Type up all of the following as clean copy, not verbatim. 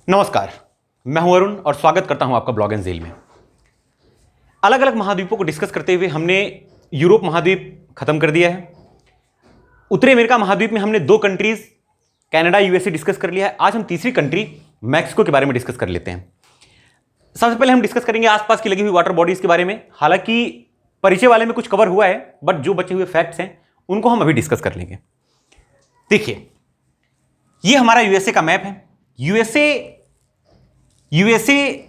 नमस्कार, मैं हूं अरुण और स्वागत करता हूं आपका ब्लॉग एंड जेल में। अलग अलग महाद्वीपों को डिस्कस करते हुए हमने यूरोप महाद्वीप खत्म कर दिया है। उत्तरी अमेरिका महाद्वीप में हमने दो कंट्रीज कनाडा यूएसए डिस्कस कर लिया है। आज हम तीसरी कंट्री मैक्सिको के बारे में डिस्कस कर लेते हैं। सबसे पहले हम डिस्कस करेंगे आसपास की लगी हुई वाटर बॉडीज के बारे में। हालांकि परिचय वाले में कुछ कवर हुआ है, बट जो बचे हुए फैक्ट्स हैं उनको हम अभी डिस्कस कर लेंगे। देखिए, ये हमारा यूएसए का मैप है। यूएसए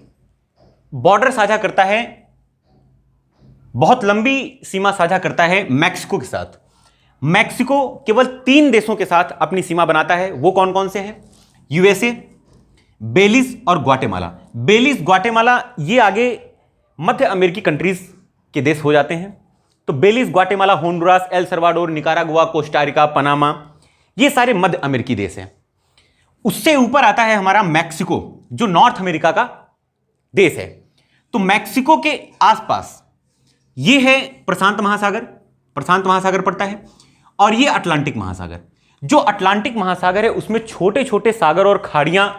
बॉर्डर साझा करता है, बहुत लंबी सीमा साझा करता है मैक्सिको के साथ। मैक्सिको केवल 3 देशों के साथ अपनी सीमा बनाता है। वो कौन कौन से हैं? यूएसए, बेलिज और ग्वाटेमाला। बेलिज, ग्वाटेमाला ये आगे मध्य अमेरिकी कंट्रीज के देश हो जाते हैं। तो Belize, Guatemala, Honduras, El Salvador, Nicaragua, Costa Rica, Panama, ये सारे मध्य अमेरिकी देश हैं। उससे ऊपर आता है हमारा मैक्सिको, जो नॉर्थ अमेरिका का देश है। तो मैक्सिको के आसपास ये है प्रशांत महासागर पड़ता है, और ये अटलांटिक महासागर। जो अटलांटिक महासागर है उसमें छोटे छोटे सागर और खाड़ियां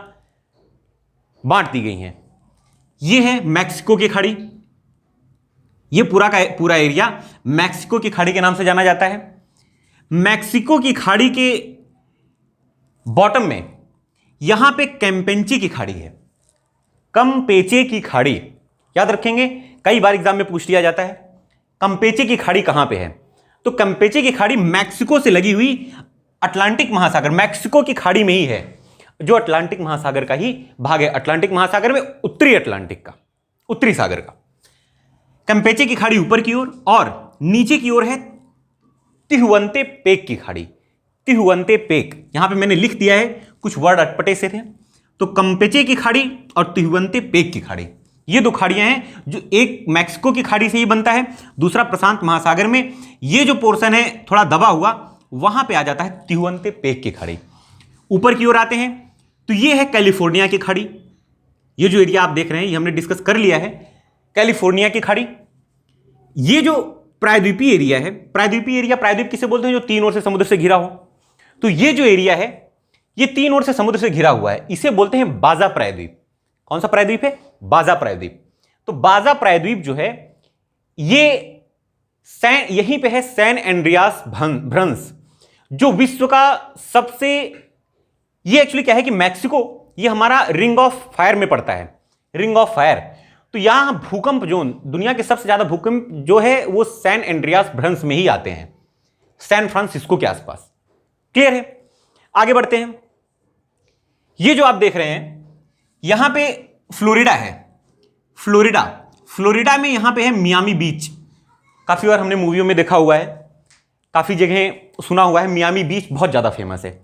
बांट दी गई हैं। ये है मैक्सिको की खाड़ी। ये पूरा का पूरा एरिया मैक्सिको की खाड़ी के नाम से जाना जाता है। मैक्सिको की खाड़ी के बॉटम में यहां पे कैम्पेची की खाड़ी है। कम्पेचे की खाड़ी याद रखेंगे, कई बार एग्जाम में पूछ लिया जाता है कम्पेचे की खाड़ी कहां पे है। तो कम्पेचे की खाड़ी मैक्सिको से लगी हुई अटलांटिक महासागर, मैक्सिको की खाड़ी में ही है, जो अटलांटिक महासागर का ही भाग है। अटलांटिक महासागर में उत्तरी अटलांटिक का, उत्तरी सागर का। कम्पेचे की खाड़ी ऊपर की ओर, और नीचे की ओर है तिहुअंते पेक की खाड़ी। तिहुअंते पेक, यहां पे मैंने लिख दिया है, कुछ वर्ड अटपटे से थे। तो कम्पेचे की खाड़ी और तिहुअंते पेक की खाड़ी, ये दो खाड़ियां हैं। जो एक मैक्सिको की खाड़ी से ही बनता है, दूसरा प्रशांत महासागर में। ये जो पोर्शन है थोड़ा दबा हुआ, वहां पे आ जाता है तिहुअंते पेक की खाड़ी। ऊपर की ओर आते हैं तो ये है कैलिफोर्निया की खाड़ी। ये जो एरिया आप देख रहे हैं ये हमने डिस्कस कर लिया है, कैलिफोर्निया की खाड़ी। ये जो प्रायद्वीपीय एरिया है, प्रायद्वीप किसे बोलते हैं? जो 3 ओर से समुद्र से घिरा हो। तो ये जो एरिया है ये 3 ओर से समुद्र से घिरा हुआ है, इसे बोलते हैं बाजा प्रायद्वीप। कौन सा प्रायद्वीप है? बाजा प्रायद्वीप। तो बाजा प्रायद्वीप जो है ये यहीं पे है सैन एंड्रियास भ्रंस, जो विश्व का सबसे, ये एक्चुअली क्या है कि मैक्सिको ये हमारा रिंग ऑफ फायर में पड़ता है, रिंग ऑफ फायर। तो यहां भूकंप जोन, दुनिया के सबसे ज्यादा भूकंप जो है वो सैन एंड्रियास भ्रंस में ही आते हैं, सैन फ्रांसिस्को के आसपास। क्लियर है? आगे बढ़ते हैं। ये जो आप देख रहे हैं यहां पे फ्लोरिडा है। फ्लोरिडा में यहां पे है मियामी बीच। काफी बार हमने मूवियों में देखा हुआ है, काफी जगह सुना हुआ है। मियामी बीच बहुत ज्यादा फेमस है,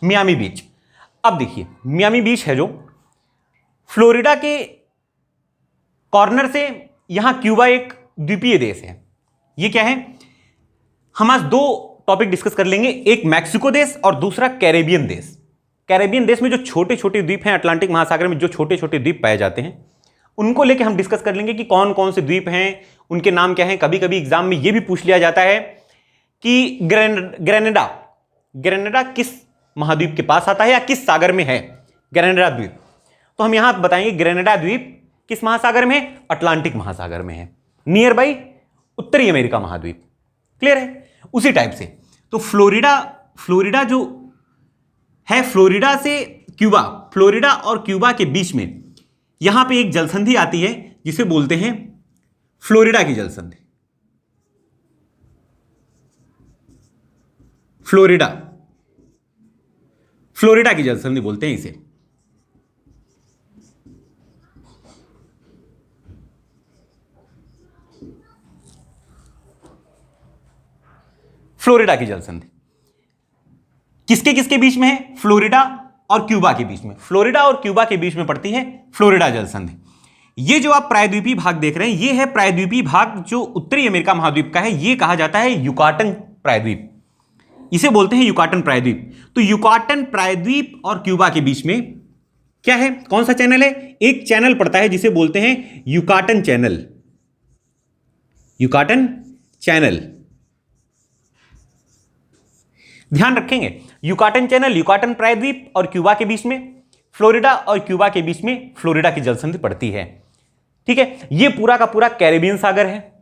मियामी बीच। अब देखिए, मियामी बीच है जो फ्लोरिडा के कॉर्नर से, यहां क्यूबा एक द्वीपीय देश है। ये क्या है? हम आज 2 टॉपिक डिस्कस कर लेंगे, एक मैक्सिको देश और दूसरा कैरेबियन देश। कैरेबियन देश में जो छोटे छोटे द्वीप हैं, अटलांटिक महासागर में जो छोटे छोटे द्वीप पाए जाते हैं, उनको लेके हम डिस्कस कर लेंगे कि कौन कौन से द्वीप हैं, उनके नाम क्या हैं। कभी कभी एग्जाम में यह भी पूछ लिया जाता है कि ग्रेनेडा किस महाद्वीप के पास आता है या किस सागर में है ग्रेनेडा द्वीप। तो हम यहां बताएंगे ग्रेनेडा द्वीप किस महासागर में है? अटलांटिक महासागर में है, नियर बाई उत्तरी अमेरिका महाद्वीप। क्लियर है? उसी टाइप से तो फ्लोरिडा जो है, फ्लोरिडा से क्यूबा, फ्लोरिडा और क्यूबा के बीच में यहां पे एक जलसंधि आती है जिसे बोलते हैं फ्लोरिडा की जलसंधि। फ्लोरिडा की जलसंधि बोलते हैं इसे। फ्लोरिडा की जलसंधि किसके किसके बीच में है? फ्लोरिडा और क्यूबा के बीच में। फ्लोरिडा और क्यूबा के बीच में पड़ती है फ्लोरिडा जलसंधि। ये जो आप प्रायद्वीपीय भाग देख रहे हैं ये है प्रायद्वीपीय भाग जो उत्तरी अमेरिका महाद्वीप का है। ये कहा जाता है युकाटन प्रायद्वीप, इसे बोलते हैं युकाटन प्रायद्वीप। तो युकाटन प्रायद्वीप और क्यूबा के बीच में क्या है? कौन सा चैनल है? एक चैनल पड़ता है जिसे बोलते हैं युकाटन चैनल। युकाटन चैनल ध्यान रखेंगे, युकाटन चैनल युकाटन प्रायद्वीप और क्यूबा के बीच में। फ्लोरिडा और क्यूबा के बीच में फ्लोरिडा की जल संधि पड़ती है। ठीक है, ये पूरा का पूरा कैरेबियन सागर है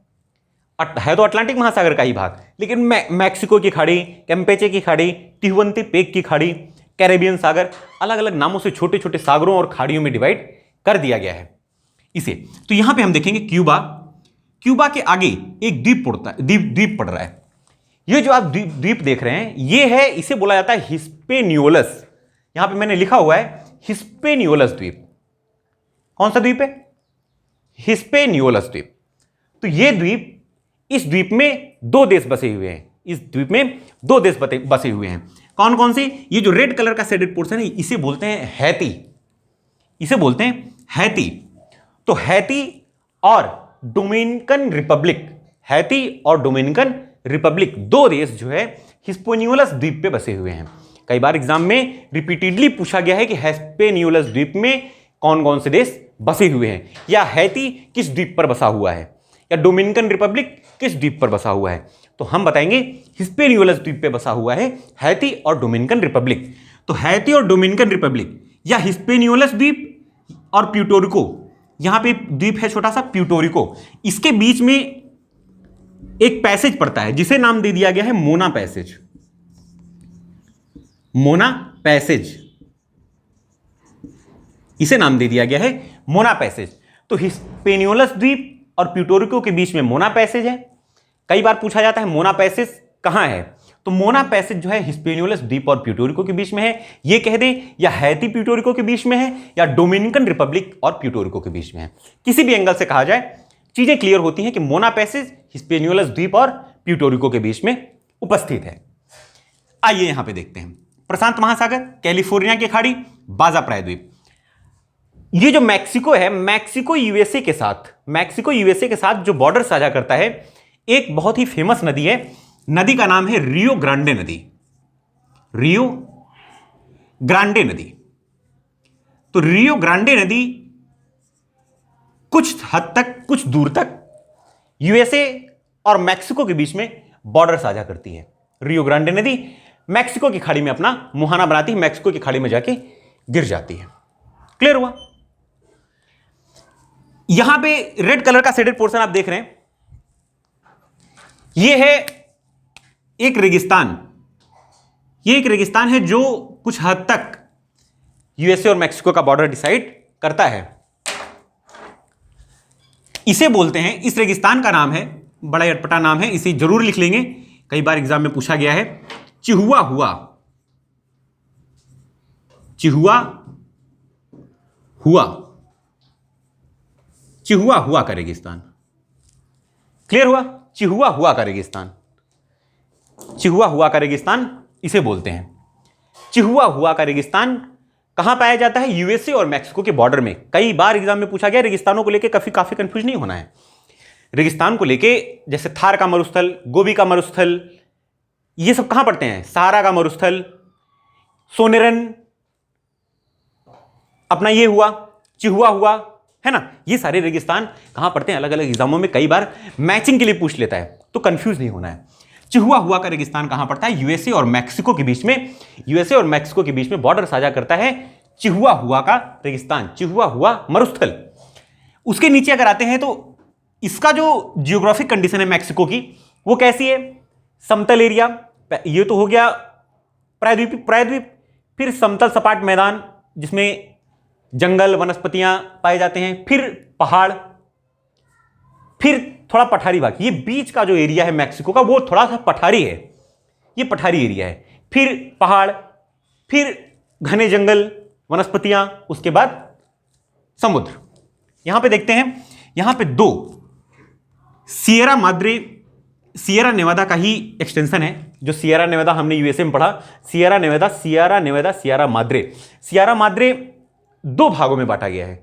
तो अटलांटिक महासागर का ही भाग, लेकिन मैक्सिको की खाड़ी, कैम्पेचे की खाड़ी, टिहुआंतिपेक की खाड़ी, कैरेबियन सागर, अलग अलग नामों से छोटे छोटे सागरों और खाड़ियों में डिवाइड कर दिया गया है इसे। तो यहां पे हम देखेंगे क्यूबा के आगे एक द्वीप पड़ रहा है। ये जो आप द्वीप देख रहे हैं, ये है, इसे बोला जाता है हिस्पेनियोलस। यहां पे मैंने लिखा हुआ है हिस्पेनियोलस द्वीप। कौन सा द्वीप है? हिस्पेनियोलस द्वीप। तो ये द्वीप, इस द्वीप में दो देश बसे हुए हैं। इस द्वीप में दो देश बसे हुए हैं। कौन कौन से? ये जो रेड कलर का शेडेड पोर्शन है, इसे बोलते हैं हैती। इसे बोलते हैं हैती। तो हैती और डोमिनिकन रिपब्लिक, हैती और डोमिनिकन रिपब्लिक, दो देश जो है हिस्पेनियोलस द्वीप पे बसे हुए हैं। कई बार एग्जाम में रिपीटेडली पूछा गया है कि हिस्पेनियोलस द्वीप में कौन कौन से देश बसे हुए हैं, या हैती किस द्वीप पर बसा हुआ है, या डोमिनिकन रिपब्लिक किस द्वीप पर बसा हुआ है। तो हम बताएंगे हिस्पेनियोलस द्वीप पे बसा हुआ है हैती और डोमिनिकन रिपब्लिक। तो हैती और डोमिनिकन रिपब्लिक या हिस्पेनियोलस द्वीप और प्यूटोरिको, यहां पे द्वीप है छोटा सा प्यूटोरिको, इसके बीच में एक पैसेज पड़ता है जिसे नाम दे दिया गया है मोना पैसेज। मोना पैसेज, इसे नाम दे दिया गया है मोना पैसेज। तो हिस्पेनियोलस द्वीप और प्यूटोरिको के बीच में मोना पैसेज है। कई बार पूछा जाता है मोना पैसेज कहां है, तो मोना पैसेज जो है हिस्पेनियोलस द्वीप और प्यूटोरिको के बीच में है, ये कह दें, या हैती प्यूटोरिको के बीच में है, या डोमिनिकन रिपब्लिक और प्यूटोरिको के बीच में है। किसी भी एंगल से कहा जाए, चीजें क्लियर होती हैं कि मोना पैसेज हिस्पेनियोलस द्वीप और प्यूटोरिको के बीच में उपस्थित है। आइए यहां पे देखते हैं प्रशांत महासागर, कैलिफोर्निया की खाड़ी, बाजा प्रायद्वीप। ये जो मैक्सिको है, मैक्सिको यूएसए के साथ जो बॉर्डर साझा करता है, एक बहुत ही फेमस नदी है। नदी का नाम है रियो ग्रांडे नदी। रियो ग्रांडे नदी। तो रियो ग्रांडे नदी कुछ हद तक, कुछ दूर तक यूएसए और मैक्सिको के बीच में बॉर्डर साझा करती है। रियो ग्रांडे नदी मैक्सिको की खाड़ी में अपना मुहाना बनाती है, मैक्सिको की खाड़ी में जाके गिर जाती है। क्लियर हुआ? यहां पे रेड कलर का शेडेड पोर्शन आप देख रहे हैं, यह है एक रेगिस्तान। यह एक रेगिस्तान है जो कुछ हद तक यूएसए और मैक्सिको का बॉर्डर डिसाइड करता है। इसे बोलते हैं, इस रेगिस्तान का नाम है, बड़ा अटपटा नाम है, इसे जरूर लिख लेंगे, कई बार एग्जाम में पूछा गया है, चिहुआहुआ। चिहुआहुआ का रेगिस्तान। क्लियर हुआ? चिहुआहुआ का रेगिस्तान, चिहुआहुआ का रेगिस्तान इसे बोलते हैं। चिहुआहुआ का रेगिस्तान कहां पाया जाता है? यूएसए और मैक्सिको के बॉर्डर में। कई बार एग्जाम में पूछा गया, रेगिस्तानों को लेकर काफी कंफ्यूज नहीं होना है। रेगिस्तान को लेके, जैसे थार का मरुस्थल, गोबी का मरुस्थल, ये सब कहां पड़ते हैं? सहारा का मरुस्थल, सोनेरन, अपना ये हुआ चिहुआहुआ, है ना। ये सारे रेगिस्तान कहां पड़ते हैं? अलग अलग एग्जामों में कई बार मैचिंग के लिए पूछ लेता है, तो कंफ्यूज नहीं होना है। चिहुआहुआ का रेगिस्तान कहां पड़ता है? यूएसए और मैक्सिको के बीच में। यूएसए और मैक्सिको के बीच में बॉर्डर साझा करता है चिहुआहुआ का रेगिस्तान, चिहुआहुआ मरुस्थल। उसके नीचे अगर आते हैं तो इसका जो जियोग्राफिक कंडीशन है मैक्सिको की, वो कैसी है? समतल एरिया, ये तो हो गया प्रायद्वीप। फिर समतल सपाट मैदान जिसमें जंगल वनस्पतियां पाए जाते हैं, फिर पहाड़, फिर थोड़ा पठारी भाग। ये बीच का जो एरिया है मैक्सिको का, वो थोड़ा सा पठारी है, ये पठारी एरिया है। फिर पहाड़, फिर घने जंगल वनस्पतियां, उसके बाद समुद्र। यहां पे देखते हैं, यहां पे दो सिएरा माद्रे, सिएरा नेवादा का ही एक्सटेंशन है। जो सिएरा नेवादा हमने यूएसए में पढ़ा, सिएरा नेवादा, सिएरा माद्रे दो भागों में बांटा गया है।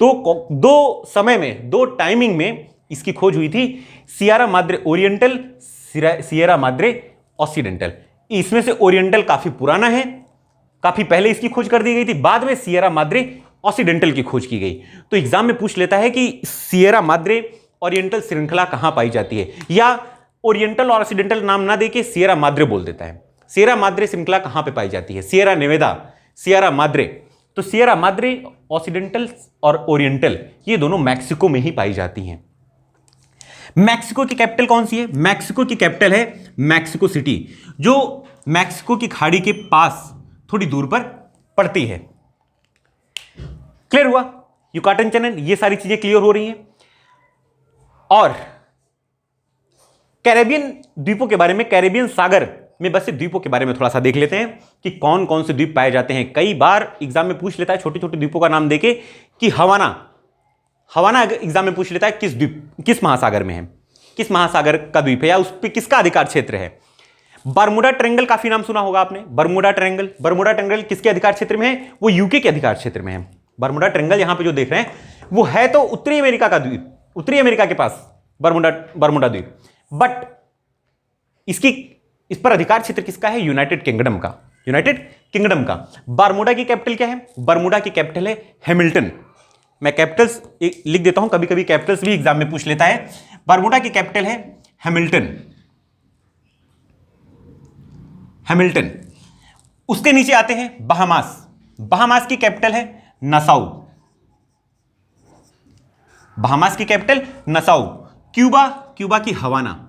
तो दो समय में, दो टाइमिंग में इसकी खोज हुई थी। Sierra Madre oriental, Sierra Madre occidental. इसमें से ओरिएंटल काफी पुराना है, काफी पहले इसकी खोज कर दी गई थी, बाद में सिएरा माद्रे ऑक्सीडेंटल की खोज की गई। तो एग्जाम में पूछ लेता है कि सिएरा माद्रे ओरिएंटल श्रृंखला कहां पाई जाती है, या ओरिएंटल और ऑक्सीडेंटल नाम ना देके सिएरा माद्रे बोल देता है। सिएरा माद्रे श्रृंखला कहां पे पाई जाती है? Sierra Newada, Sierra Madre. तो सियरा माद्रे ऑक्सीडेंटल और ओरिएंटल ये दोनों मैक्सिको में ही पाई जाती हैं। मैक्सिको की कैपिटल कौन सी है? मैक्सिको की कैपिटल है मैक्सिको सिटी, जो मैक्सिको की खाड़ी के पास थोड़ी दूर पर पड़ती है। क्लियर हुआ? युकाटन चैनल, ये सारी चीजें क्लियर हो रही हैं। और कैरेबियन द्वीपों के बारे में, कैरेबियन सागर में बसे द्वीपों के बारे में थोड़ा सा देख लेते हैं कि कौन कौन से द्वीप पाए जाते हैं। कई बार एग्जाम में पूछ लेता है छोटे छोटे द्वीपों का नाम देके कि हवाना एग्जाम में पूछ लेता है किस द्वीप, किस महासागर में है, किस महासागर का द्वीप है या उस पर किसका अधिकार क्षेत्र है। बरमुडा ट्रायंगल काफी नाम सुना होगा आपने। बरमुडा ट्रायंगल किसके अधिकार क्षेत्र में है? वो यूके के अधिकार क्षेत्र में है। बरमुडा ट्रायंगल यहां पे जो देख रहे हैं वो है तो उत्तरी अमेरिका का द्वीप, उत्तरी अमेरिका के पास बरमुडा द्वीप, बट इस पर अधिकार क्षेत्र किसका है? यूनाइटेड किंगडम का। बरमुडा की कैपिटल क्या है? बरमुडा की कैपिटल है हैमिल्टन। मैं कैपिटल्स लिख देता हूं, कभी कभी कैपिटल्स भी एग्जाम में पूछ लेता है। बरमुडा की कैपिटल है हैमिल्टन। उसके नीचे आते हैं बहामास की कैपिटल है नसाउ। क्यूबा की हवाना।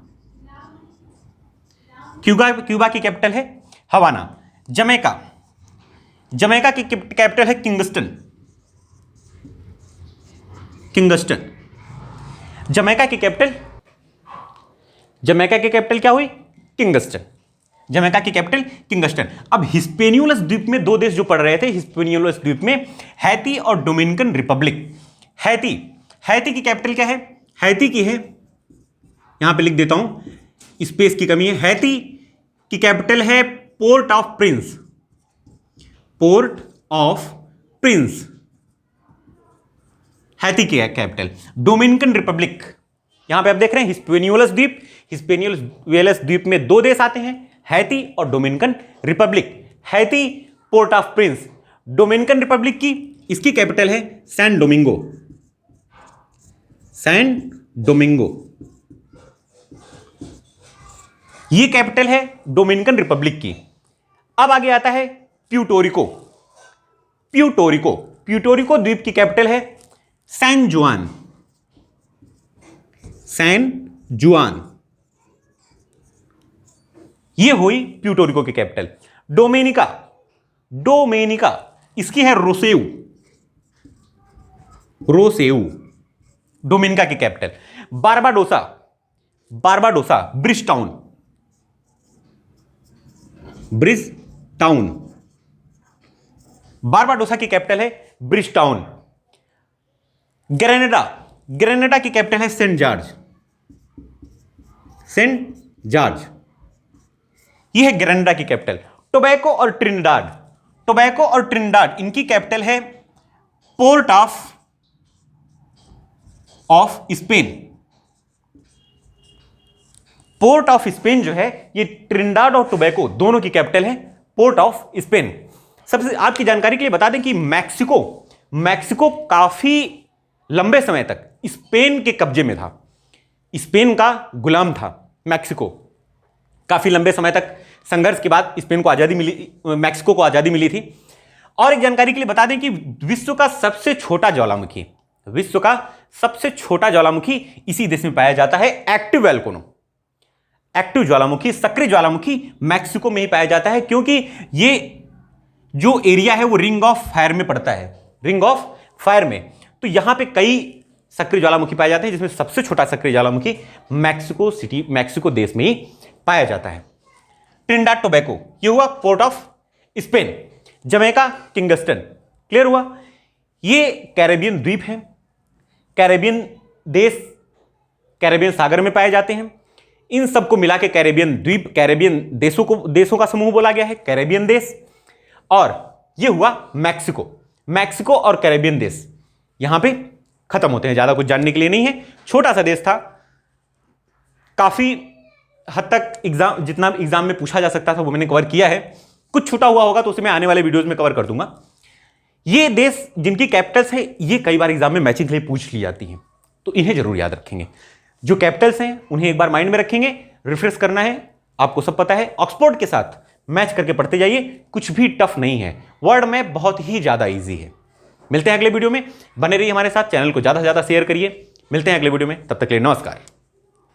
क्यूबा की कैपिटल है हवाना। जमैका की कैपिटल है किंगस्टन। जमैका की कैपिटल क्या हुई? किंगस्टन। अब हिस्पेनियोलस द्वीप में दो देश जो पड़ रहे थे, हिस्पेनियोलस द्वीप में हैती और डोमिनिकन रिपब्लिक। हैती की कैपिटल क्या है? हैती की है, यहां पे लिख देता हूं, स्पेस की कमी है। हैती की कैपिटल है पोर्ट ऑफ प्रिंस। हैती की है कैपिटल। डोमिनिकन रिपब्लिक, यहां पे आप देख रहे हैं हिस्पेनियोलस द्वीप में दो देश आते हैं, हैती और Dominican Republic. Haiti port of Prince, Dominican Republic की इसकी कैपिटल है सैन डोमिंगो। ये कैपिटल है डोमिनिकन रिपब्लिक की। अब आगे आता है प्यूटोरिको द्वीप की कैपिटल है सैन जुआन। ये हुई प्यूटोरिको की कैपिटल। डोमेनिका इसकी है रोसेउ, डोमिनिका की capital. Barbados Bridgetown. Barbados की कैपिटल है ब्रिज टाउन। ग्रेनेडा की कैपिटल है सेंट जॉर्ज। यह है ग्रेनेडा की कैपिटल। टोबैको और ट्रिनिडाड इनकी कैपिटल है पोर्ट ऑफ स्पेन जो है, ये ट्रिनिडाड और टोबैको दोनों की कैपिटल है पोर्ट ऑफ स्पेन। सबसे आपकी जानकारी के लिए बता दें कि मैक्सिको काफी लंबे समय तक स्पेन के कब्जे में था, स्पेन का गुलाम था मैक्सिको। काफी लंबे समय तक संघर्ष के बाद मैक्सिको को आजादी मिली थी। और एक जानकारी के लिए बता दें कि विश्व का सबसे छोटा ज्वालामुखी इसी देश में पाया जाता है, एक्टिव ज्वालामुखी, सक्रिय ज्वालामुखी मैक्सिको में ही पाया जाता है, क्योंकि ये जो एरिया है वो रिंग ऑफ फायर में पड़ता है, तो यहां पे कई सक्रिय ज्वालामुखी पाए जाते हैं, जिसमें सबसे छोटा सक्रिय ज्वालामुखी मैक्सिको देश में ही पाया जाता है। ट्रिनिडाड टोबैको ये हुआ port of Spain. Jamaica Kingston, clear हुआ? ये कैरेबियन द्वीप हैं, कैरेबियन सागर में पाए जाते हैं। इन सबको मिला के कैरेबियन द्वीप, कैरेबियन देशों का समूह बोला गया है, कैरेबियन देश। और यह हुआ मैक्सिको और कैरेबियन देश यहां पे खत्म होते हैं। ज्यादा कुछ जानने के लिए नहीं है, छोटा सा देश था, काफी हद तक जितना एग्जाम में पूछा जा सकता था वो मैंने कवर किया है। कुछ छूटा हुआ होगा तो उसे मैं आने वाले वीडियोस में कवर कर दूंगा। ये देश जिनकी कैपिटल्स है, ये कई बार एग्जाम में मैचिंग के लिए पूछ ली जाती हैं, तो इन्हें जरूर याद रखेंगे। जो कैपिटल्स हैं उन्हें एक बार माइंड में रखेंगे, रिफ्रेश करना है, आपको सब पता है। ऑक्सफोर्ड के साथ मैच करके पढ़ते जाइए, कुछ भी टफ नहीं है, वर्ड में बहुत ही ज्यादा इजी है। मिलते हैं अगले वीडियो में, बने रहिए हमारे साथ, चैनल को ज्यादा से ज्यादा शेयर करिए। मिलते हैं अगले वीडियो में, तब तक के लिए नमस्कार।